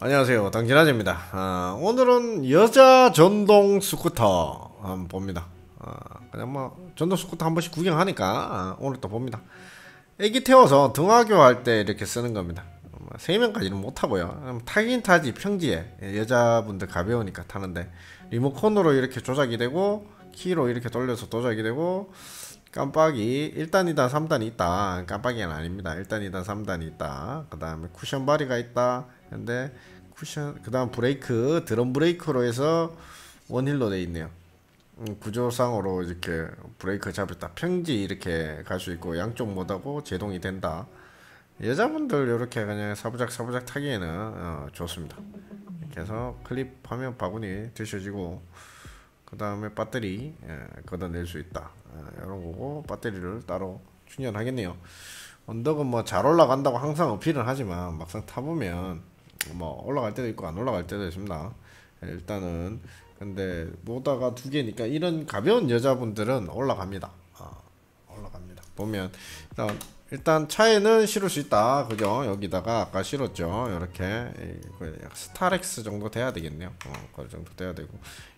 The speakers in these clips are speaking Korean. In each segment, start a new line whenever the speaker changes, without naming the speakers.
안녕하세요, 당진아재입니다. 오늘은 여자 전동 스쿠터 한번 봅니다. 그냥 뭐 전동 스쿠터 한 번씩 구경하니까 오늘 또 봅니다. 애기 태워서 등하교 할 때 이렇게 쓰는 겁니다. 3명까지는 못 타고요. 타긴 타지 평지에 여자분들 가벼우니까 타는데 리모컨으로 이렇게 조작이 되고 키로 이렇게 돌려서 조작이 되고 깜빡이 1단 2단 3단이 있다. 깜빡이는 아닙니다. 1단 2단 3단이 있다. 그 다음에 쿠션 바리가 있다. 근데 쿠션 그 다음 브레이크 드럼 브레이크로 해서 원힐로 돼 있네요. 구조상으로 이렇게 브레이크 잡았다 평지 이렇게 갈 수 있고 양쪽 못하고 제동이 된다. 여자분들 이렇게 그냥 사부작 사부작 타기에는 좋습니다. 이렇게 해서 클립하면 바구니 드셔지고 그 다음에 배터리 걷어낼 수 있다. 이런 거고 배터리를 따로 충전하겠네요. 언덕은 뭐 잘 올라간다고 항상 어필은 하지만 막상 타보면 뭐 올라갈 때도 있고 안 올라갈 때도 있습니다. 일단은 근데 모다가 두 개니까 이런 가벼운 여자분들은 올라갑니다. 올라갑니다. 보면 일단 차에는 실을 수 있다. 그죠? 여기다가 아까 실었죠. 이렇게 스타렉스 정도 돼야 되겠네요. 그 정도 돼야 되고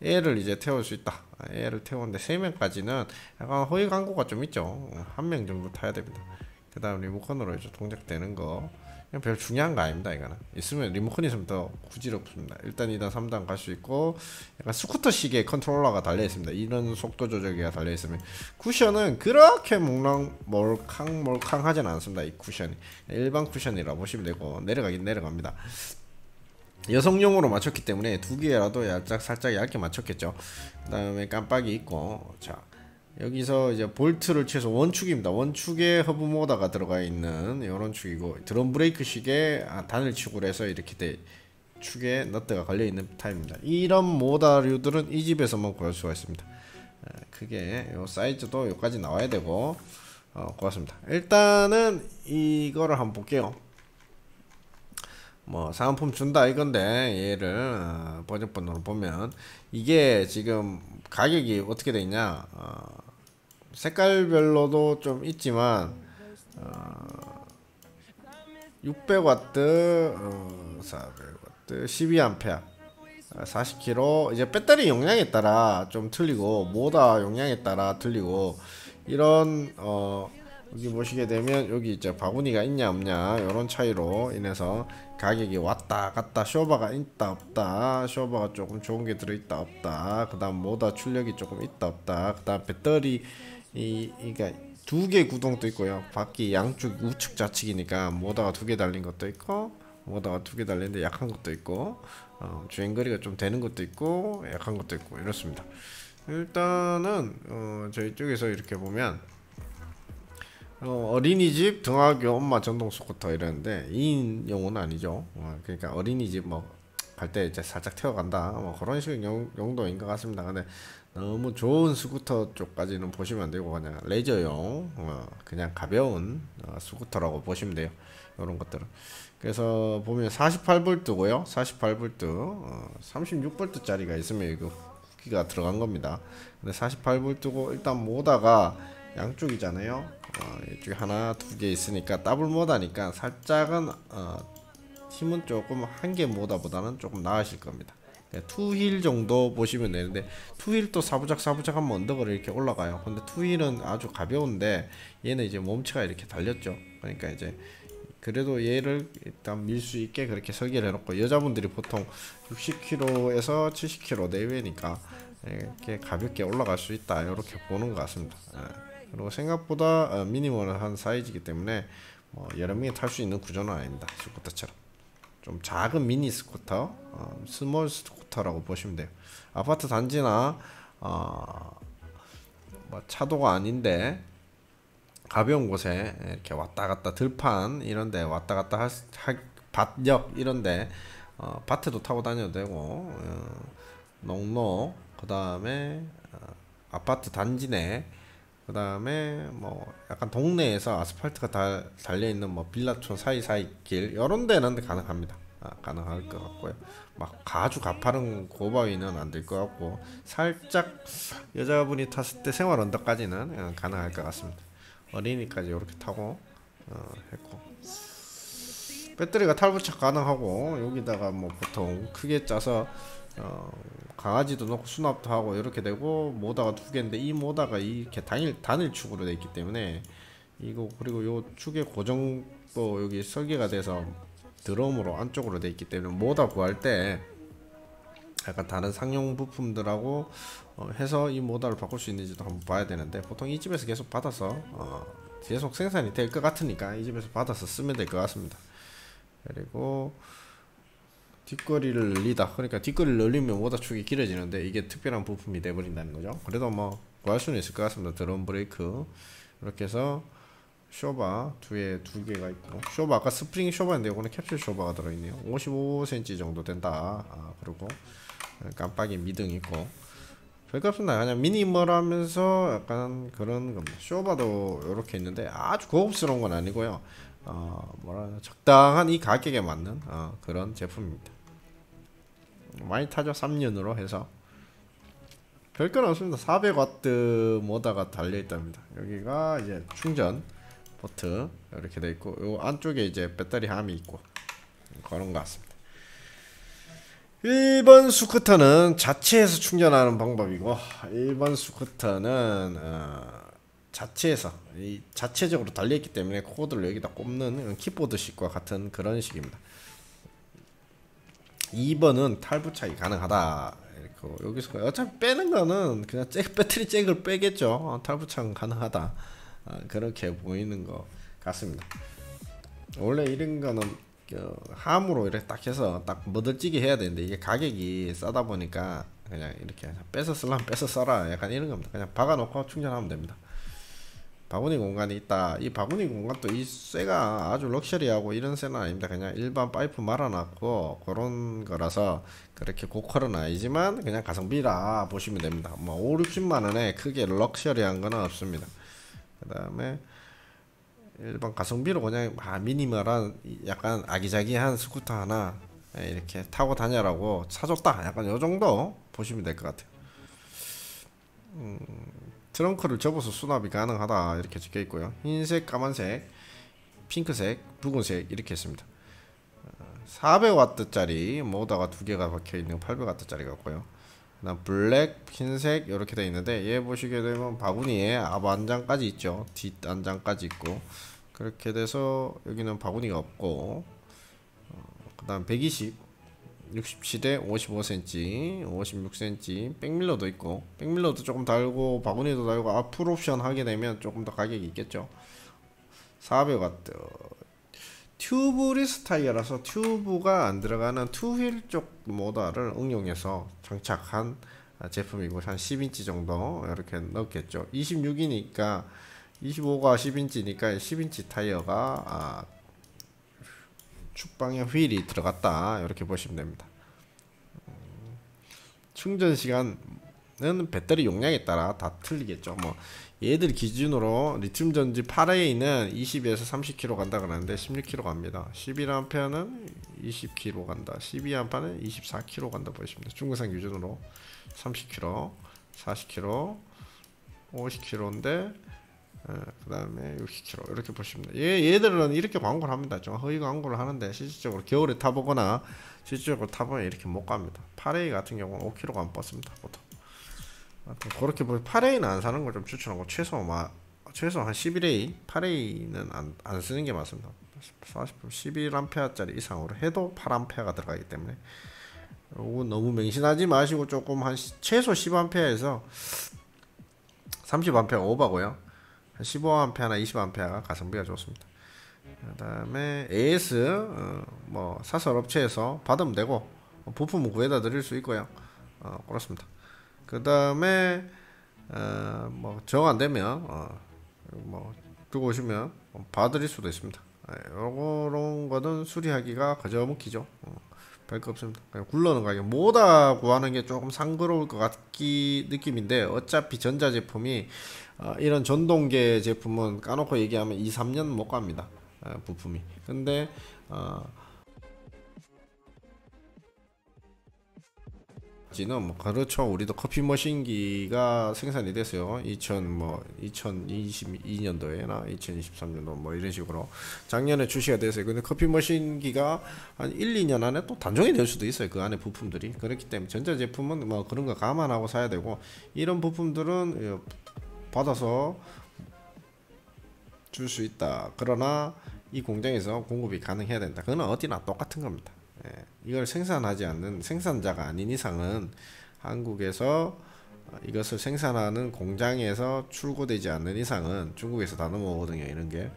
얘를 이제 태울 수 있다. 얘를 태우는데 3명까지는 약간 허위 광고가 좀 있죠. 1명 정도 타야 됩니다. 그 다음 리모컨으로 이제 동작되는 거 그냥 별 중요한 거 아닙니다. 이거는 있으면 리모컨 있으면 더 구지럽습니다. 1단 2단 3단 갈 수 있고 약간 스쿠터식의 컨트롤러가 달려있습니다. 이런 속도 조절기가 달려있으면 쿠션은 그렇게 몰캉 하진 않습니다. 이 쿠션이 일반 쿠션이라 보시면 되고 내려가긴 내려갑니다. 여성용으로 맞췄기 때문에 두 개라도 살짝 얇게 맞췄겠죠. 그 다음에 깜빡이 있고 자 여기서 이제 볼트를 취해서 원축입니다. 원축에 허브 모터가 들어가 있는 이런 축이고 드럼 브레이크식의 단일축으로 해서 이렇게 축에 너트가 걸려 있는 타입입니다. 이런 모터류들은 이 집에서만 구할 수가 있습니다. 크게 요 사이즈도 여기까지 나와야 되고 그렇습니다. 일단은 이거를 한번 볼게요. 뭐 사은품 준다 이건데 얘를 버전번호로 보면 이게 지금 가격이 어떻게 돼 있냐 색깔별로도 좀 있지만 600W 400W 12A 40kg 이제 배터리 용량에 따라 좀 틀리고 모터 용량에 따라 틀리고 이런 여기 보시게 되면 여기 이제 바구니가 있냐 없냐 이런 차이로 인해서 가격이 왔다 갔다 쇼바가 있다 없다 쇼바가 조금 좋은 게 들어있다 없다 그 다음 모터 출력이 조금 있다 없다 그 다음 배터리 그러니까 두 개 구동도 있고요. 바퀴 양쪽 우측 좌측이니까 모터가 두 개 달린 것도 있고 모터가 두 개 달리는데 약한 것도 있고 주행거리가 좀 되는 것도 있고 약한 것도 있고 이렇습니다. 일단은 저희 쪽에서 이렇게 보면 어린이집 등하교 엄마 전동 스쿠터 이러는데 2인용은 아니죠. 그러니까 어린이집 뭐 갈 때 이제 살짝 태워간다 뭐 그런 식 용도인 것 같습니다. 근데 너무 좋은 스쿠터 쪽까지는 보시면 안 되고 그냥 레저용 그냥 가벼운 스쿠터라고 보시면 돼요. 이런 것들은 그래서 보면 48V고요 48V 36V 짜리가 있으면 이거 기가 들어간 겁니다. 근데 48V고 일단 모다가 양쪽이잖아요. 이쪽에 하나 두 개 있으니까 더블 모다니까 살짝은 힘은 조금 한 개 모다보다는 조금 나으실 겁니다. 투휠 정도 보시면 되는데 투휠도 사부작 하면 언덕을 이렇게 올라가요. 근데 투휠은 아주 가벼운데 얘는 이제 몸체가 이렇게 달렸죠. 그러니까 이제 그래도 얘를 일단 밀 수 있게 그렇게 설계를 해놓고 여자분들이 보통 60kg에서 70kg 내외니까 이렇게 가볍게 올라갈 수 있다 이렇게 보는 것 같습니다. 그리고 생각보다 미니멀한 사이즈이기 때문에 뭐 여러 명이 탈 수 있는 구조는 아닙니다. 스쿠터처럼 좀 작은 미니 스쿠터 스몰 스쿠터라고 보시면 돼요. 아파트 단지나 뭐 차도가 아닌데 가벼운 곳에 이렇게 왔다 갔다 들판 이런데 왔다 갔다 밭역 이런데 밭에도 타고 다녀도 되고 농로 그 다음에 아파트 단지 내 그 다음에 뭐 약간 동네에서 아스팔트가 달려있는 뭐 빌라촌 사이사이 길 이런 데는 가능합니다. 가능할 것 같고요. 막 아주 가파른 고바위는 안 될 것 같고 살짝 여자분이 탔을 때 생활 언덕까지는 가능할 것 같습니다. 어린이까지 이렇게 타고 했고 배터리가 탈부착 가능하고 여기다가 뭐 보통 크게 짜서 강아지도 넣고 수납도 하고 이렇게 되고 모다가 두 개인데 이 모다가 이렇게 단일축으로 되어 있기 때문에 이거 그리고 요 축의 고정도 여기 설계가 돼서 드럼으로 안쪽으로 되어 있기 때문에 모다 구할 때 약간 다른 상용 부품들하고 해서 이 모다를 바꿀 수 있는지도 한번 봐야 되는데 보통 이 집에서 계속 받아서 계속 생산이 될 것 같으니까 이 집에서 받아서 쓰면 될 것 같습니다. 그리고 뒷거리를 늘리다, 그러니까 뒷거리를 늘리면 모다 축이 길어지는데 이게 특별한 부품이 돼버린다는 거죠. 그래도 뭐 구할 수는 있을 것 같습니다. 드럼 브레이크 이렇게 해서 쇼바 두 개가 있고, 쇼바 아까 스프링 쇼바인데 이거는 캡슐 쇼바가 들어있네요. 55cm 정도 된다. 그리고 깜빡이 미등 있고 별거 없습니다. 그냥 미니멀하면서 약간 그런 겁니다. 쇼바도 이렇게 있는데 아주 고급스러운 건 아니고요. 적당한 이 가격에 맞는 그런 제품입니다. 많이 타죠. 3년으로 해서 별건 없습니다. 400W 모다가 달려있답니다. 여기가 이제 충전 포트 이렇게 돼 있고 요 안쪽에 이제 배터리 함이 있고 그런 것 같습니다. 1번 스쿠터는 자체에서 충전하는 방법이고 1번 스쿠터는 자체적으로 달려있기 때문에 코드를 여기다 꼽는 키보드식과 같은 그런 식입니다. 2번은 탈부착이 가능하다. 이렇게 여기서 어차피 빼는 거는 그냥 배터리 잭을 빼겠죠. 탈부착은 가능하다. 그렇게 보이는 것 같습니다. 원래 이런 거는 함으로 이렇게 딱 해서 딱 머들찌게 해야 되는데 이게 가격이 싸다 보니까 그냥 이렇게 빼서 쓰려면 빼서 써라, 약간 이런 겁니다. 그냥 박아놓고 충전하면 됩니다. 바구니 공간이 있다. 이 바구니 공간도 이 쇠가 아주 럭셔리하고 이런 쇠는 아닙니다. 그냥 일반 파이프 말아놨고 그런 거라서 그렇게 고퀄은 아니지만 그냥 가성비라 보시면 됩니다. 뭐 5, 60만원에 크게 럭셔리한 거는 없습니다. 그 다음에 일반 가성비로 그냥 미니멀한 약간 아기자기한 스쿠터 하나 이렇게 타고 다녀라고 사줬다, 약간 요정도 보시면 될 것 같아요. 트렁크를 접어서 수납이 가능하다 이렇게 적혀 있고요. 흰색, 까만색, 핑크색, 붉은색 이렇게 했습니다. 400W짜리 모다가 두 개가 박혀 있는 800W짜리가 있고요. 그다음 블랙, 흰색 이렇게 되어 있는데 얘 보시게 되면 바구니에 앞 안장까지 있죠. 뒷 안장까지 있고 그렇게 돼서 여기는 바구니가 없고 그다음 120, 67에 55cm, 56cm 백밀러도 있고 백밀러도 조금 달고 바구니도 달고 앞풀 옵션 하게 되면 조금 더 가격이 있겠죠. 400W 튜브리스 타이어라서 튜브가 안 들어가는 투휠 쪽 모다를 응용해서 장착한 제품이고 한 10인치 정도 이렇게 넣겠죠. 26이니까 25가 10인치니까 10인치 타이어가 축방에 휠이 들어갔다 이렇게 보시면 됩니다. 충전 시간은 배터리 용량에 따라 다 틀리겠죠. 뭐 얘들 기준으로 리튬 전지 8A는 20에서 30km 간다 그러는데 16km 갑니다. 11A는 20km 간다. 12A는 24km 간다 보시면 돼요. 중국산 기준으로 30km, 40km, 50km인데 그 다음에 60km 이렇게 보시면 돼요. 얘들은 이렇게 광고를 합니다. 좀 허위 광고를 하는데 실질적으로 겨울에 타보거나 실질적으로 타보면 이렇게 못 갑니다. 8A 같은 경우는 5km가 안 뻗습니다. 보통 그렇게 보면 8A는 안 사는 걸 좀 추천하고 최소 한 11A, 8A는 안 쓰는 게 맞습니다. 11A짜리 이상으로 해도 8A가 들어가기 때문에 요거 너무 맹신하지 마시고 조금 한 최소 10A에서 30A 오버고요. 한 15A나 20A가 가성비가 좋습니다. 그 다음에 AS 뭐 사설 업체에서 받으면 되고 부품은 구해다 드릴 수 있고요. 그렇습니다. 그 다음에 뭐 정 안되면 뭐 들고 오시면 봐드릴 수도 있습니다. 요런 거는 수리하기가 거저먹기죠. 별거 없습니다. 그냥 굴러는 가격 모다 구하는 게 조금 상그러울 것 같기 느낌인데 어차피 전자제품이 이런 전동계 제품은 까놓고 얘기하면 2-3년 못 갑니다. 부품이. 근데 있는지는 뭐 그렇죠. 우리도 커피 머신기가 생산이 됐어요. 2022년도에나 2023년도 뭐 이런 식으로 작년에 출시가 됐어요. 근데 커피 머신기가 한 1, 2년 안에 또 단종이 될 수도 있어요. 그 안에 부품들이. 그렇기 때문에 전자제품은 뭐 그런 거 감안하고 사야 되고, 이런 부품들은 받아서 줄 수 있다. 그러나 이 공장에서 공급이 가능해야 된다. 그건 어디나 똑같은 겁니다. 이걸 생산하지 않는 생산자가 아닌 이상은, 한국에서 이것을 생산하는 공장에서 출고되지 않는 이상은 중국에서 다 넘어오거든요. 이런 게.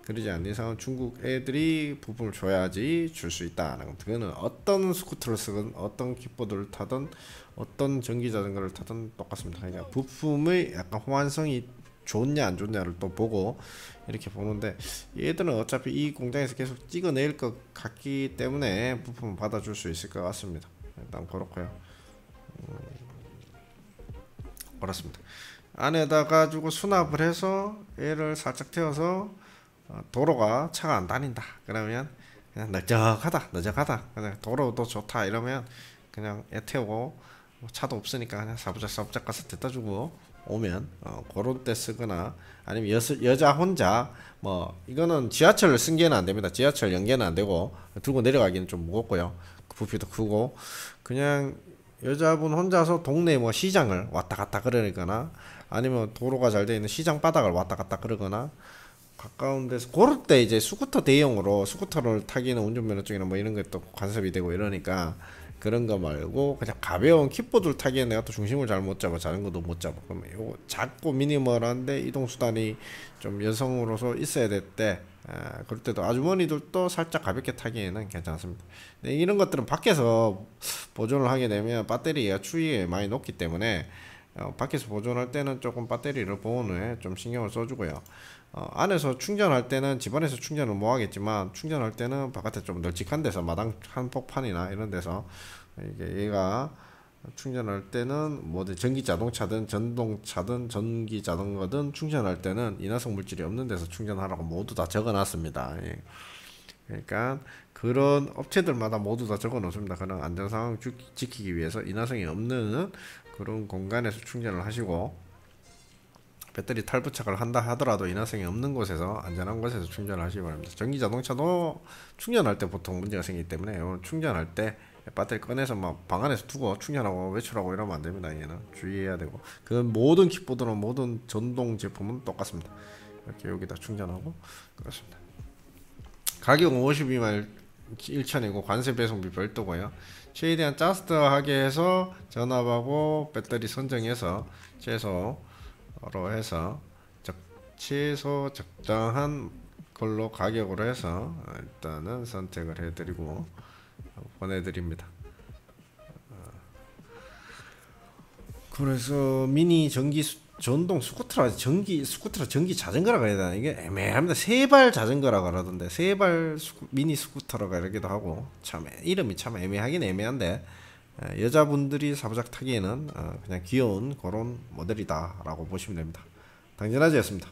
그러지 않는 이상은 중국 애들이 부품을 줘야지 줄 수 있다는 겁니다. 그거는 어떤 스쿠터를 쓰든 어떤 킥보드를 타든 어떤 전기자전거를 타든 똑같습니다. 그러니까 부품의 약간 호환성이 좋냐 안 좋냐를 또 보고 이렇게 보는데, 얘들은 어차피 이 공장에서 계속 찍어낼 것 같기 때문에 부품을 받아줄 수 있을 것 같습니다. 일단 그렇고요. 그렇습니다. 안에다 가지고 수납을 해서 얘를 살짝 태워서 도로가 차가 안 다닌다 그러면 그냥 너적하다 그냥 도로도 좋다 이러면 그냥 애 태우고, 차도 없으니까 그냥 사부작 가서 데려다 주고 오면 그런 때 쓰거나, 아니면 여자 혼자 뭐 이거는 지하철을 승계는 안 됩니다. 지하철 연계는 안 되고 들고 내려가기는 좀 무겁고요. 부피도 크고, 그냥 여자분 혼자서 동네 뭐 시장을 왔다 갔다 그러거나, 아니면 도로가 잘 되어 있는 시장 바닥을 왔다 갔다 그러거나, 가까운 데서 그럴 때 이제 스쿠터 대용으로 스쿠터를 타기는 운전면허증이나 뭐 이런 것도 간섭이 되고 이러니까, 그런 거 말고 그냥 가벼운 킥보드를 타기엔 내가 또 중심을 잘 못 잡아, 자전거도 못 잡아. 그러면 요거 작고 미니멀한데 이동수단이 좀 여성으로서 있어야 될 때, 그럴 때도 아주머니들도 살짝 가볍게 타기에는 괜찮습니다. 근데 이런 것들은 밖에서 보존을 하게 되면 배터리가 추위에 많이 녹기 때문에 밖에서 보존할 때는 조금 배터리를 보온에 좀 신경을 써주고요. 안에서 충전할 때는 집안에서 충전을 못 하겠지만, 충전할 때는 바깥에 좀 널찍한 데서 마당 한복판이나 이런 데서 이게 얘가 충전할 때는 뭐든 전기 자동차든 전동차든 전기 자전거든 충전할 때는 인화성 물질이 없는 데서 충전하라고 모두 다 적어놨습니다. 예. 그러니까 그런 업체들마다 모두 다 적어놓습니다. 그런 안전상황 지키기 위해서 인화성이 없는 그런 공간에서 충전을 하시고, 배터리 탈부착을 한다 하더라도 인화성이 없는 곳에서 안전한 곳에서 충전을 하시기 바랍니다. 전기 자동차도 충전할 때 보통 문제가 생기기 때문에 충전할 때 배터리 꺼내서 막 방 안에서 두고 충전하고 외출하고 이러면 안 됩니다. 얘는 주의해야 되고, 그 모든 킥보드는 모든 전동 제품은 똑같습니다. 이렇게 여기다 충전하고 그렇습니다. 가격은 52만 1천이고 관세 배송비 별도고요. 최대한 짜스트하게 해서 전압하고 배터리 선정해서 최소로 해서 최소 적당한 걸로 가격으로 해서 일단은 선택을 해드리고 보내드립니다. 그래서 미니 전기 전동 스쿠터라, 전기 자전거라 그래야 되나, 이게 애매합니다. 세발 자전거라 그러던데, 세발 미니 스쿠터라고 이러기도 하고, 참 이름이 참 애매하긴 애매한데, 여자분들이 사부작 타기에는 그냥 귀여운 그런 모델이다 라고 보시면 됩니다. 당진아지였습니다.